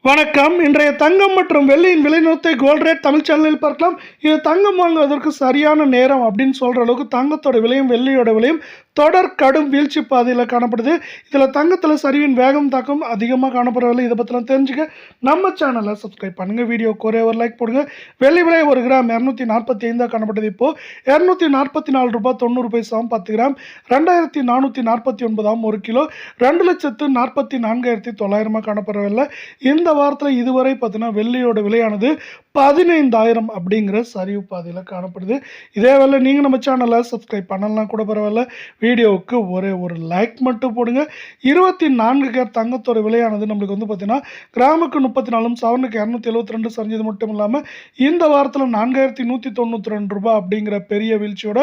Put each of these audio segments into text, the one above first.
வணக்கம். இன்றைய தங்கம் மற்றும் வெள்ளியின் விலை நிறுவனத்தை கோல்ட் ரேட் தமிழ் சேனலில் பார்க்கலாம். இது தங்கம் வாங்குவதற்கு சரியான நேரம் அப்படின்னு சொல்கிற அளவுக்கு தங்கத்தோட விலையும் வெள்ளியோட விலையும் தொடர் கடும் வீழ்ச்சி பாதையில் காணப்படுது. இதில் தங்கத்தில் சரிவின் வேகம் தாக்கம் அதிகமாக காணப்படுறதில்லை. இதை பற்றிலாம் தெரிஞ்சுக்க நம்ம சேனலை சப்ஸ்கிரைப் பண்ணுங்கள். வீடியோக்கு ஒரே ஒரு லைக் போடுங்க. வெள்ளி விலை 1 கிராம் 245 காணப்படுது. இப்போது 244 ரூபாய் 90 பைசாவும் 10 கிராம் 2449 1 கிலோ 2,44,900 காணப்படுறதில்லை. இந்த வாரத்தில் இதுவரை பார்த்தீங்கன்னா வெள்ளியோட விலையானது 15,000 அப்படிங்கிற சரிவு பாதையில் காணப்படுது. இதே வேலை நீங்கள் நம்ம சேனலை சப்ஸ்கிரைப் பண்ணலாம் கூட பரவாயில்ல. வீடியோவுக்கு ஒரே ஒரு லைக் மட்டும் போடுங்க. 24 கேரட் தங்கத்தோட விலையானது நம்மளுக்கு வந்து பார்த்தீங்கன்னா கிராமுக்கு 34 சவரனுக்கு 272 சரிஞ்சது மட்டும் இல்லாமல் இந்த வாரத்தில் 4,192 ரூபாய் அப்படிங்கிற பெரிய வீழ்ச்சியோட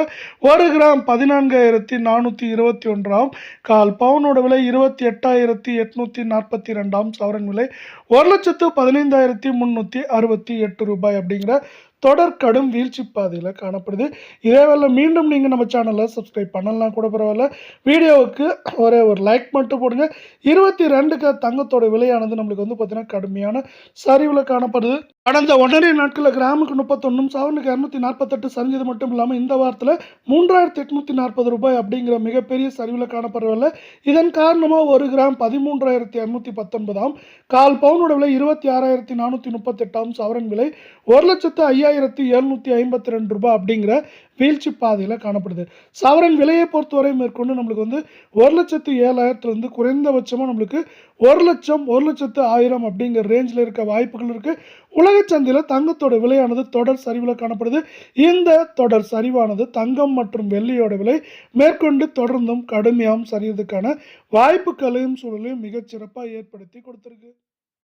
1 கிராம் 14,421 கால் பவுனோட விலை 28,842 சவரன் விலை 1,15,368 ரூபாய் அப்படிங்கிற தொடர் கடும் வீழ்ச்சி பாதையில் காணப்படுது. இதேவேளை மீண்டும் நீங்கள் நம்ம சேனலை சப்ஸ்கிரைப் பண்ணலாம் கூட பரவாயில்ல. வீடியோவுக்கு ஒரே ஒரு லைக் மட்டும் போடுங்க. 22 தங்கத்தோட விலையானது நம்மளுக்கு வந்து பார்த்தீங்கன்னா கடுமையான சரிவில் காணப்படுது. கடந்த 1.5 நாட்களில் கிராமுக்கு 31 சவரனுக்கு 248 சரிஞ்சது மட்டும் இல்லாமல் இந்த வாரத்தில் 3,840 ரூபாய் அப்படிங்கிற மிகப்பெரிய சரிவில் காணப்படுறதில்லை. இதன் காரணமாக 1 கிராம் 13,219 கால் பவுனோட விலை 26,438 சவரன் விலை 1,05,752 ரூபாய் அப்படிங்கிற வீழ்ச்சி பாதையில் காணப்படுது. சவரன் விலையை பொறுத்தவரை மேற்கொண்டு நம்மளுக்கு வந்து 1,07,000 குறைந்தபட்சமாக நம்மளுக்கு 1,00,000 1,01,000 அப்படிங்கிற ரேஞ்சில் இருக்க வாய்ப்புகள் இருக்குது. உலக சந்தையில் தங்கத்தோட விலையானது தொடர் சரிவில் காணப்படுது. இந்த தொடர் சரிவானது தங்கம் மற்றும் வெள்ளியோட விலை மேற்கொண்டு தொடர்ந்தும் கடுமையாகவும் சரியறதுக்கான வாய்ப்புகளையும் சூழலையும் மிகச்சிறப்பாக ஏற்படுத்தி கொடுத்துருக்கு.